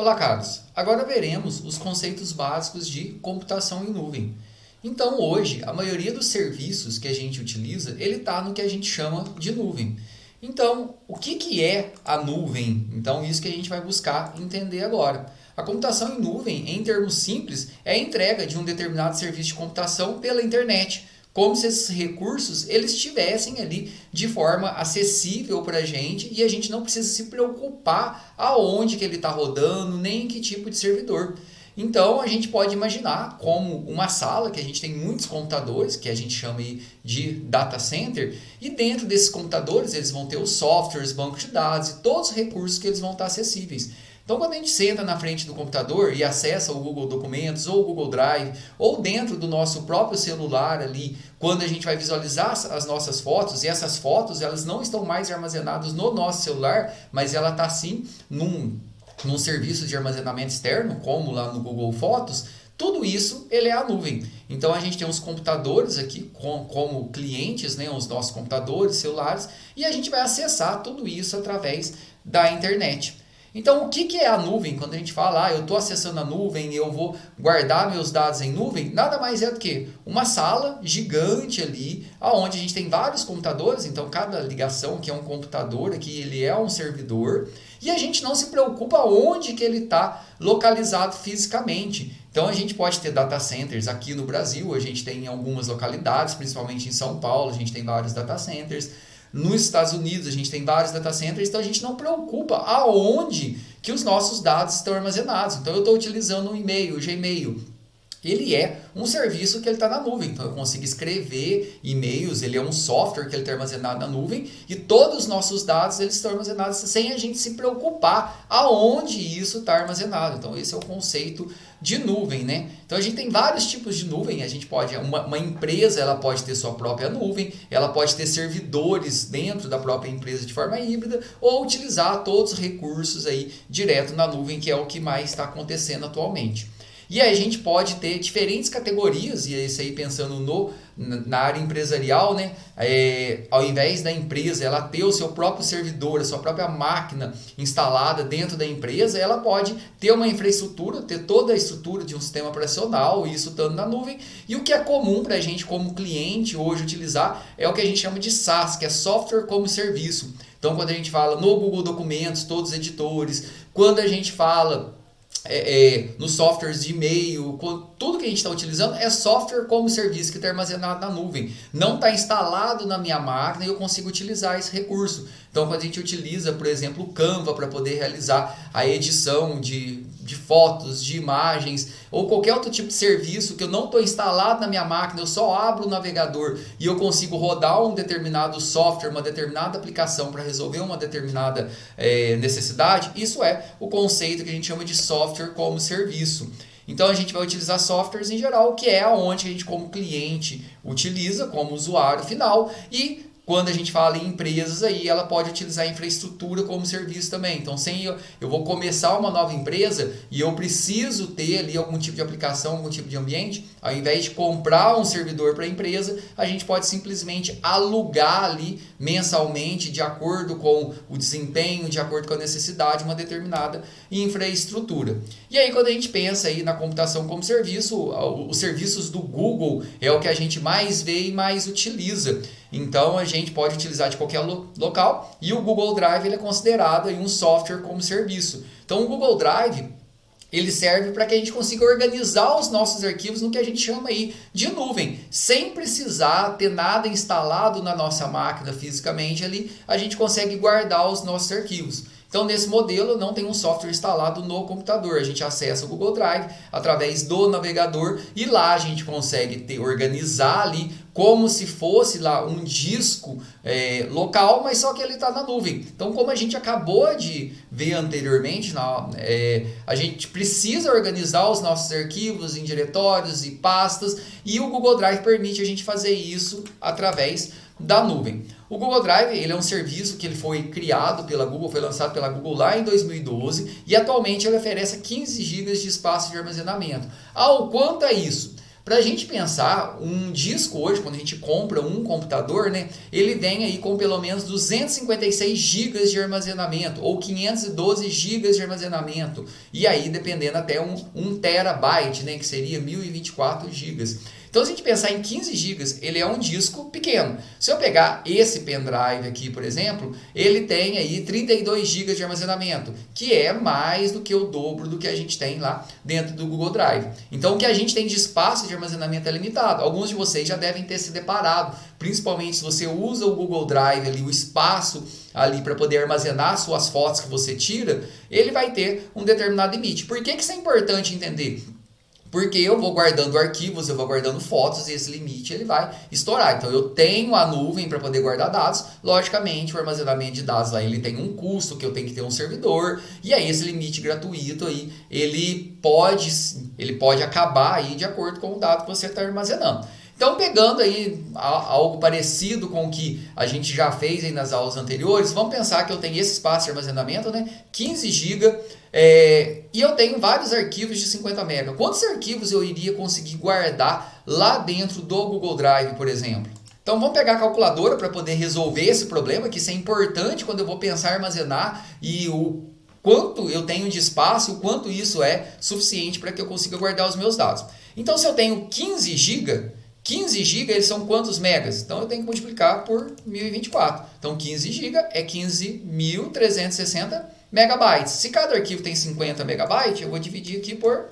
Olá, caros! Agora veremos os conceitos básicos de computação em nuvem. Então, hoje, a maioria dos serviços que a gente utiliza, ele está no que a gente chama de nuvem. Então, o que é a nuvem? Então, isso que a gente vai buscar entender agora. A computação em nuvem, em termos simples, é a entrega de um determinado serviço de computação pela internet, como se esses recursos eles estivessem ali de forma acessível para a gente e a gente não precisa se preocupar aonde que ele está rodando, nem em que tipo de servidor. Então a gente pode imaginar como uma sala que a gente tem muitos computadores, que a gente chama aí de data center, e dentro desses computadores eles vão ter os softwares, bancos de dados e todos os recursos que eles vão estar acessíveis. Então, quando a gente senta na frente do computador e acessa o Google Documentos ou o Google Drive, ou dentro do nosso próprio celular ali, quando a gente vai visualizar as nossas fotos, e essas fotos elas não estão mais armazenadas no nosso celular, mas ela está sim num serviço de armazenamento externo, como lá no Google Fotos, tudo isso ele é a nuvem. Então a gente tem os computadores aqui como clientes, né, os nossos computadores, celulares, e a gente vai acessar tudo isso através da internet. Então, o que é a nuvem? Quando a gente fala, eu estou acessando a nuvem, eu vou guardar meus dados em nuvem, nada mais é do que uma sala gigante ali, onde a gente tem vários computadores, então cada ligação que é um computador, aqui ele é um servidor, e a gente não se preocupa onde que ele está localizado fisicamente. Então, a gente pode ter data centers aqui no Brasil, a gente tem em algumas localidades, principalmente em São Paulo, a gente tem vários data centers. Nos Estados Unidos a gente tem vários data centers, então a gente não preocupa aonde que os nossos dados estão armazenados. Então eu estou utilizando o e-mail, o Gmail. Ele é um serviço que ele está na nuvem, então eu consigo escrever e-mails, ele é um software que ele está armazenado na nuvem e todos os nossos dados eles estão armazenados sem a gente se preocupar aonde isso está armazenado. Então esse é o conceito de nuvem, né? Então a gente tem vários tipos de nuvem, a gente pode, uma empresa ela pode ter sua própria nuvem, ela pode ter servidores dentro da própria empresa de forma híbrida ou utilizar todos os recursos aí direto na nuvem, que é o que mais está acontecendo atualmente. E aí a gente pode ter diferentes categorias, e é isso aí pensando na área empresarial, né? Ao invés da empresa ela ter o seu próprio servidor, a sua própria máquina instalada dentro da empresa, ela pode ter uma infraestrutura, ter toda a estrutura de um sistema operacional, isso estando na nuvem. E o que é comum para a gente como cliente hoje utilizar é o que a gente chama de SaaS, que é Software como Serviço. Então quando a gente fala no Google Documentos, todos os editores, quando a gente fala nos softwares de e-mail, tudo que a gente está utilizando é software como serviço que está armazenado na nuvem. Não está instalado na minha máquina e eu consigo utilizar esse recurso. Então, quando a gente utiliza, por exemplo, o Canva para poder realizar a edição de fotos, de imagens, ou qualquer outro tipo de serviço que eu não estou instalado na minha máquina, eu só abro o navegador e eu consigo rodar um determinado software, uma determinada aplicação para resolver uma determinada necessidade, isso é o conceito que a gente chama de software como serviço. Então a gente vai utilizar softwares em geral, que é onde a gente como cliente utiliza como usuário final, e quando a gente fala em empresas aí, ela pode utilizar a infraestrutura como serviço também. Então, eu vou começar uma nova empresa e eu preciso ter ali algum tipo de aplicação, algum tipo de ambiente, ao invés de comprar um servidor para a empresa, a gente pode simplesmente alugar ali mensalmente, de acordo com o desempenho, de acordo com a necessidade, uma determinada infraestrutura. E aí, quando a gente pensa aí na computação como serviço, os serviços do Google é o que a gente mais vê e mais utiliza. Então a gente pode utilizar de qualquer local e o Google Drive ele é considerado aí um software como serviço. Então o Google Drive ele serve para que a gente consiga organizar os nossos arquivos no que a gente chama aí de nuvem, sem precisar ter nada instalado na nossa máquina fisicamente ali, a gente consegue guardar os nossos arquivos. Então, nesse modelo, não tem um software instalado no computador. A gente acessa o Google Drive através do navegador e lá a gente consegue organizar ali como se fosse lá um disco local, mas só que ele está na nuvem. Então, como a gente acabou de ver anteriormente, a gente precisa organizar os nossos arquivos em diretórios e pastas e o Google Drive permite a gente fazer isso através da nuvem. O Google Drive ele é um serviço que ele foi criado pela Google, foi lançado pela Google lá em 2012 e atualmente ele oferece 15 GB de espaço de armazenamento. Quanto a isso? Para a gente pensar, um disco hoje, quando a gente compra um computador, né, ele vem aí com pelo menos 256 GB de armazenamento ou 512 GB de armazenamento. E aí, dependendo até 1 terabyte, né, que seria 1024 GB. Então, se a gente pensar em 15 GB, ele é um disco pequeno. Se eu pegar esse pendrive aqui, por exemplo, ele tem aí 32 GB de armazenamento, que é mais do que o dobro do que a gente tem lá dentro do Google Drive. Então, o que a gente tem de espaço de armazenamento é limitado. Alguns de vocês já devem ter se deparado, principalmente se você usa o Google Drive ali, o espaço ali para poder armazenar suas fotos que você tira, ele vai ter um determinado limite. Por que isso é importante entender? Porque eu vou guardando arquivos, eu vou guardando fotos e esse limite ele vai estourar. Então eu tenho a nuvem para poder guardar dados. Logicamente, o armazenamento de dados lá ele tem um custo que eu tenho que ter um servidor. E aí esse limite gratuito aí, ele pode acabar aí de acordo com o dado que você está armazenando. Então, pegando aí algo parecido com o que a gente já fez aí nas aulas anteriores, vamos pensar que eu tenho esse espaço de armazenamento, né? 15 GB, e eu tenho vários arquivos de 50 MB. Quantos arquivos eu iria conseguir guardar lá dentro do Google Drive, por exemplo? Então, vamos pegar a calculadora para poder resolver esse problema, que isso é importante quando eu vou pensar em armazenar e o quanto eu tenho de espaço, o quanto isso é suficiente para que eu consiga guardar os meus dados. Então, se eu tenho 15 GB, 15 GB eles são quantos megas? Então eu tenho que multiplicar por 1024. Então 15 GB é 15.360 megabytes. Se cada arquivo tem 50 megabytes, eu vou dividir aqui por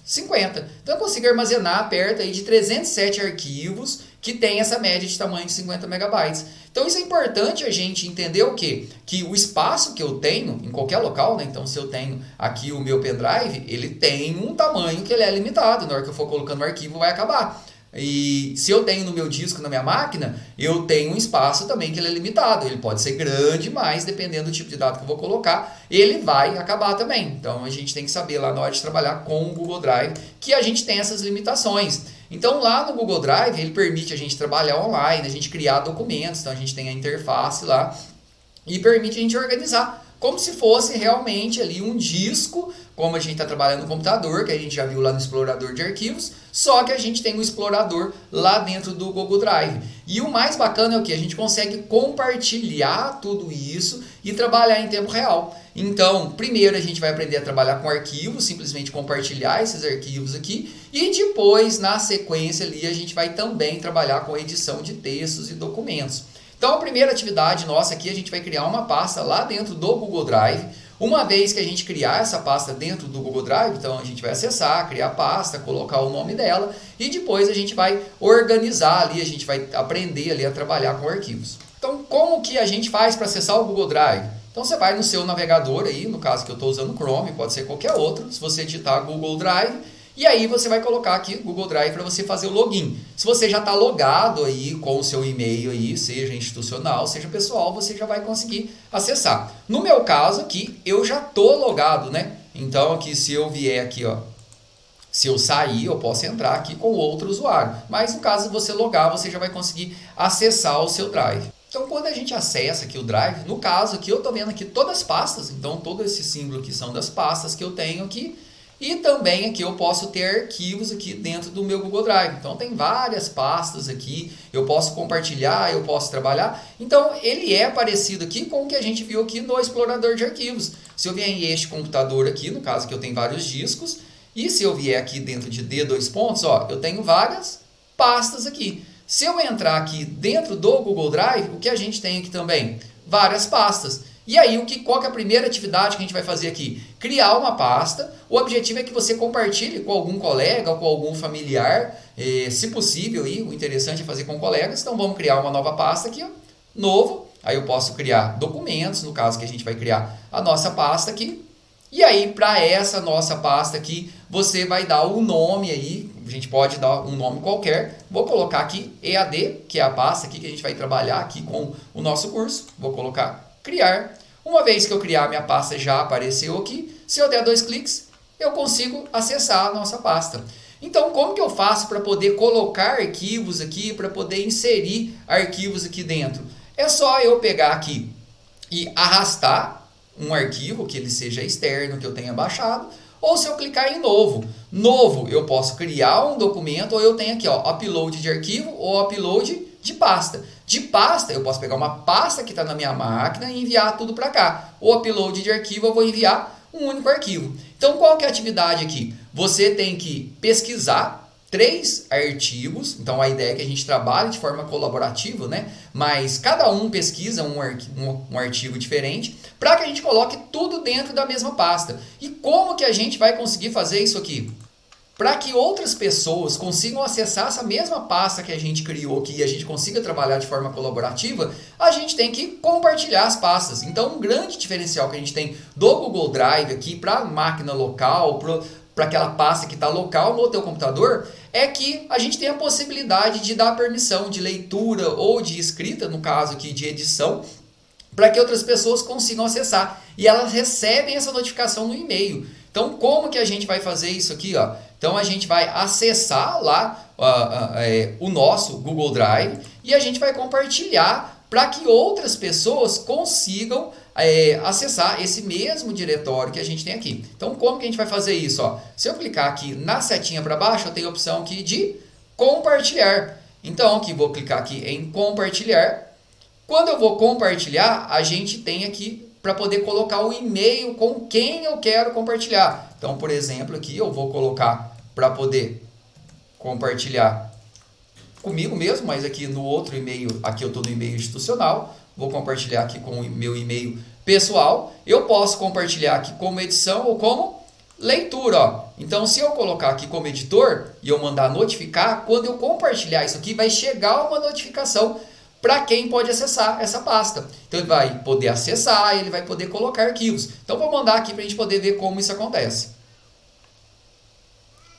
50. Então eu consigo armazenar perto aí de 307 arquivos que tem essa média de tamanho de 50 megabytes. Então isso é importante a gente entender o quê? Que o espaço que eu tenho em qualquer local, né? Então se eu tenho aqui o meu pendrive, ele tem um tamanho que ele é limitado. Na hora que eu for colocando o arquivo vai acabar. E se eu tenho no meu disco, na minha máquina, eu tenho um espaço também que ele é limitado. Ele pode ser grande, mas dependendo do tipo de dado que eu vou colocar, ele vai acabar também. Então a gente tem que saber lá na hora de trabalhar com o Google Drive que a gente tem essas limitações. Então lá no Google Drive ele permite a gente trabalhar online, a gente criar documentos, então a gente tem a interface lá e permite a gente organizar como se fosse realmente ali um disco, como a gente está trabalhando no computador, que a gente já viu lá no explorador de arquivos, só que a gente tem um explorador lá dentro do Google Drive. E o mais bacana é o que? A gente consegue compartilhar tudo isso e trabalhar em tempo real. Então, primeiro a gente vai aprender a trabalhar com arquivos, simplesmente compartilhar esses arquivos aqui, e depois, na sequência ali, a gente vai também trabalhar com edição de textos e documentos. Então, a primeira atividade nossa aqui, a gente vai criar uma pasta lá dentro do Google Drive. Uma vez que a gente criar essa pasta dentro do Google Drive, então a gente vai acessar, criar a pasta, colocar o nome dela e depois a gente vai organizar ali, a gente vai aprender ali a trabalhar com arquivos. Então, como que a gente faz para acessar o Google Drive? Então, você vai no seu navegador aí, no caso que eu estou usando o Chrome, pode ser qualquer outro. Se você digitar Google Drive, e aí você vai colocar aqui Google Drive para você fazer o login. Se você já está logado aí com o seu e-mail aí, seja institucional, seja pessoal, você já vai conseguir acessar. No meu caso aqui, eu já estou logado, né? Então aqui se eu vier aqui, ó, se eu sair, eu posso entrar aqui com outro usuário. Mas no caso de você logar, você já vai conseguir acessar o seu Drive. Então quando a gente acessa aqui o Drive, no caso aqui eu estou vendo aqui todas as pastas, então todo esse símbolo aqui são das pastas que eu tenho aqui. E também aqui eu posso ter arquivos aqui dentro do meu Google Drive. Então tem várias pastas aqui, eu posso compartilhar, eu posso trabalhar. Então ele é parecido aqui com o que a gente viu aqui no explorador de arquivos. Se eu vier em este computador aqui, no caso que eu tenho vários discos, e se eu vier aqui dentro de D2 ó, eu tenho várias pastas aqui. Se eu entrar aqui dentro do Google Drive, o que a gente tem aqui também? Várias pastas. E aí, qual que é a primeira atividade que a gente vai fazer aqui? Criar uma pasta. O objetivo é que você compartilhe com algum colega ou com algum familiar, se possível. E o interessante é fazer com colegas. Então, vamos criar uma nova pasta aqui, ó, novo. Aí eu posso criar documentos, no caso que a gente vai criar a nossa pasta aqui. E aí, para essa nossa pasta aqui, você vai dar o nome aí. A gente pode dar um nome qualquer. Vou colocar aqui EAD, que é a pasta aqui que a gente vai trabalhar aqui com o nosso curso. Vou colocar criar. Uma vez que eu criar, minha pasta já apareceu aqui. Se eu der 2 cliques, eu consigo acessar a nossa pasta. Então, como que eu faço para poder colocar arquivos aqui, para poder inserir arquivos aqui dentro? É só eu pegar aqui e arrastar um arquivo, que ele seja externo, que eu tenha baixado, ou se eu clicar em novo. Novo, eu posso criar um documento, ou eu tenho aqui, ó, upload de arquivo ou upload de pasta. De pasta, eu posso pegar uma pasta que está na minha máquina e enviar tudo para cá. O upload de arquivo, eu vou enviar um único arquivo. Então, qual que é a atividade aqui? Você tem que pesquisar 3 artigos, então a ideia é que a gente trabalhe de forma colaborativa, né? Mas cada um pesquisa um artigo diferente para que a gente coloque tudo dentro da mesma pasta. E como que a gente vai conseguir fazer isso aqui? Para que outras pessoas consigam acessar essa mesma pasta que a gente criou aqui e a gente consiga trabalhar de forma colaborativa, a gente tem que compartilhar as pastas. Então, um grande diferencial que a gente tem do Google Drive aqui para a máquina local, para aquela pasta que está local no teu computador, é que a gente tem a possibilidade de dar permissão de leitura ou de escrita, no caso aqui de edição, para que outras pessoas consigam acessar. E elas recebem essa notificação no e-mail. Então, como que a gente vai fazer isso aqui? Ó? Então, a gente vai acessar lá o nosso Google Drive e a gente vai compartilhar para que outras pessoas consigam acessar esse mesmo diretório que a gente tem aqui. Então, como que a gente vai fazer isso? Ó? Se eu clicar aqui na setinha para baixo, eu tenho a opção aqui de compartilhar. Então, aqui vou clicar aqui em compartilhar. Quando eu vou compartilhar, a gente tem aqui para poder colocar o e-mail com quem eu quero compartilhar. Então, por exemplo, aqui eu vou colocar para poder compartilhar comigo mesmo, mas aqui no outro e-mail, aqui eu estou no e-mail institucional, vou compartilhar aqui com o meu e-mail pessoal. Eu posso compartilhar aqui como edição ou como leitura. Ó. Então, se eu colocar aqui como editor e eu mandar notificar, quando eu compartilhar isso aqui, vai chegar uma notificação para quem pode acessar essa pasta. Então, ele vai poder acessar, ele vai poder colocar arquivos. Então, vou mandar aqui para a gente poder ver como isso acontece.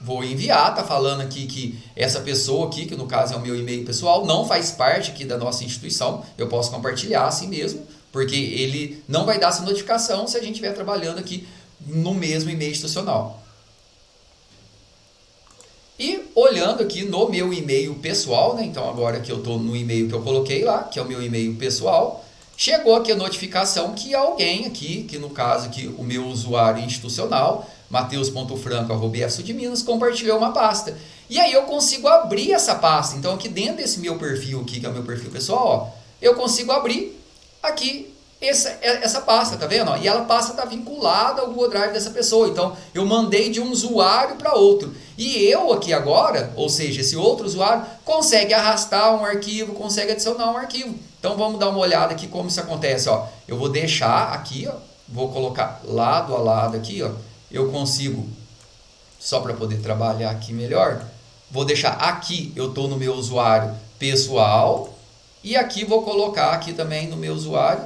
Vou enviar, tá falando aqui que essa pessoa aqui, que no caso é o meu e-mail pessoal, não faz parte aqui da nossa instituição. Eu posso compartilhar assim mesmo, porque ele não vai dar essa notificação se a gente estiver trabalhando aqui no mesmo e-mail institucional. E olhando aqui no meu e-mail pessoal, né? Então agora que eu estou no e-mail que eu coloquei lá, que é o meu e-mail pessoal, chegou aqui a notificação que alguém aqui, que no caso aqui o meu usuário institucional, mateus.franco@bfsudminas, compartilhou uma pasta. E aí eu consigo abrir essa pasta. Então aqui dentro desse meu perfil aqui, que é o meu perfil pessoal, ó, eu consigo abrir aqui essa pasta, tá vendo? E ela passa a estar vinculada ao Google Drive dessa pessoa. Então eu mandei de um usuário para outro. E eu aqui agora, ou seja, esse outro usuário, consegue arrastar um arquivo, consegue adicionar um arquivo. Então vamos dar uma olhada aqui como isso acontece. Ó. Eu vou deixar aqui, ó, vou colocar lado a lado aqui, ó. Eu consigo, só para poder trabalhar aqui melhor, vou deixar aqui, eu estou no meu usuário pessoal, e aqui vou colocar aqui também no meu usuário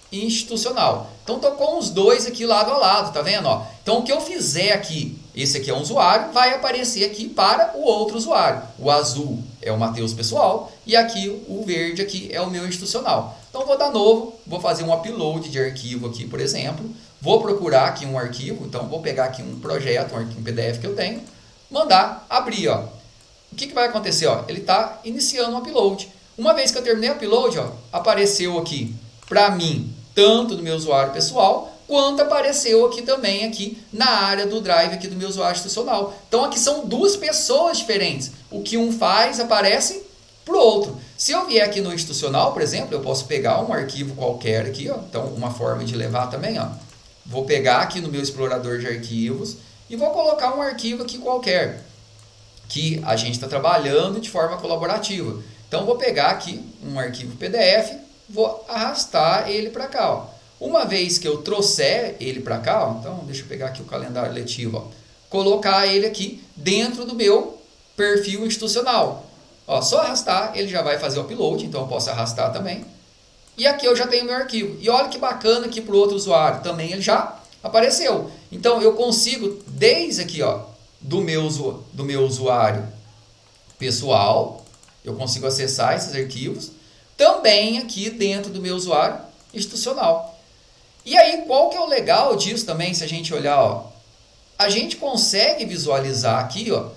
institucional. Então estou com os dois aqui lado a lado, tá vendo? Ó? Então o que eu fizer aqui, esse aqui é um usuário, vai aparecer aqui para o outro usuário. O azul é o Mateus pessoal e aqui o verde aqui é o meu institucional. Então vou dar novo, vou fazer um upload de arquivo aqui, por exemplo. Vou procurar aqui um arquivo, então vou pegar aqui um projeto, um PDF que eu tenho, mandar abrir. Ó. O que vai acontecer? Ó? Ele está iniciando o upload. Uma vez que eu terminei o upload, ó, apareceu aqui para mim, tanto no meu usuário pessoal, quanto apareceu aqui também aqui na área do Drive aqui do meu usuário institucional. Então aqui são duas pessoas diferentes. O que um faz aparece para o outro. Se eu vier aqui no institucional, por exemplo, eu posso pegar um arquivo qualquer aqui, ó, então uma forma de levar também, ó. Vou pegar aqui no meu explorador de arquivos e vou colocar um arquivo aqui qualquer, que a gente está trabalhando de forma colaborativa. Então, vou pegar aqui um arquivo PDF, vou arrastar ele para cá. Ó. Uma vez que eu trouxer ele para cá, ó, então deixa eu pegar aqui o calendário letivo, ó, colocar ele aqui dentro do meu perfil institucional. Ó, só arrastar, ele já vai fazer o upload, então eu posso arrastar também. E aqui eu já tenho meu arquivo. E olha que bacana aqui para o outro usuário. Também ele já apareceu. Então eu consigo, desde aqui, ó, do meu usuário pessoal, eu consigo acessar esses arquivos. Também aqui dentro do meu usuário institucional. E aí, qual que é o legal disso também, se a gente olhar, ó, a gente consegue visualizar aqui, ó,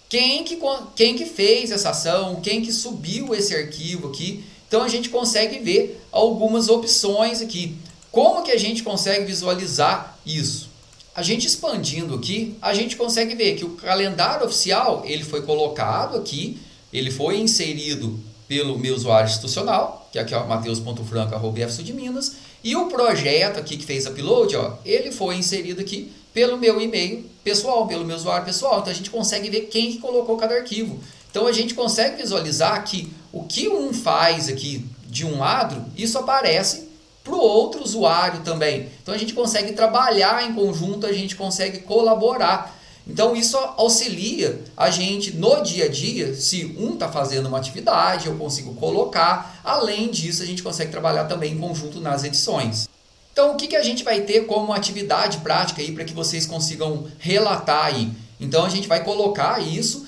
quem que fez essa ação, quem que subiu esse arquivo aqui. Então a gente consegue ver algumas opções aqui. Como que a gente consegue visualizar isso? A gente expandindo aqui, a gente consegue ver que o calendário oficial ele foi colocado aqui, ele foi inserido pelo meu usuário institucional, que aqui é o mateus.franco@ifsudminas, e o projeto aqui que fez upload, ó, ele foi inserido aqui pelo meu e-mail pessoal, pelo meu usuário pessoal. Então a gente consegue ver quem que colocou cada arquivo. Então a gente consegue visualizar que o que um faz aqui de um lado, isso aparece para o outro usuário também. Então a gente consegue trabalhar em conjunto, a gente consegue colaborar. Então isso auxilia a gente no dia a dia, se um está fazendo uma atividade, eu consigo colocar. Além disso, a gente consegue trabalhar também em conjunto nas edições. Então o que a gente vai ter como atividade prática aí para que vocês consigam relatar aí? Então a gente vai colocar isso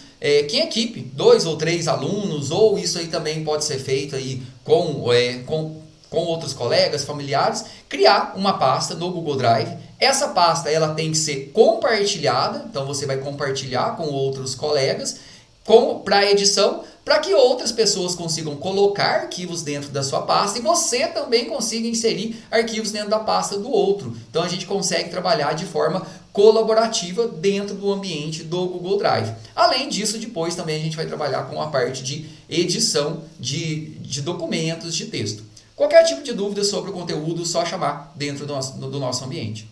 que em equipe, 2 ou 3 alunos, ou isso aí também pode ser feito aí com outros colegas, familiares, criar uma pasta no Google Drive. Essa pasta ela tem que ser compartilhada, então você vai compartilhar com outros colegas para edição, para que outras pessoas consigam colocar arquivos dentro da sua pasta e você também consiga inserir arquivos dentro da pasta do outro. Então a gente consegue trabalhar de forma colaborativa dentro do ambiente do Google Drive. Além disso, depois também a gente vai trabalhar com a parte de edição de documentos, de texto. Qualquer tipo de dúvida sobre o conteúdo, só chamar dentro do nosso ambiente.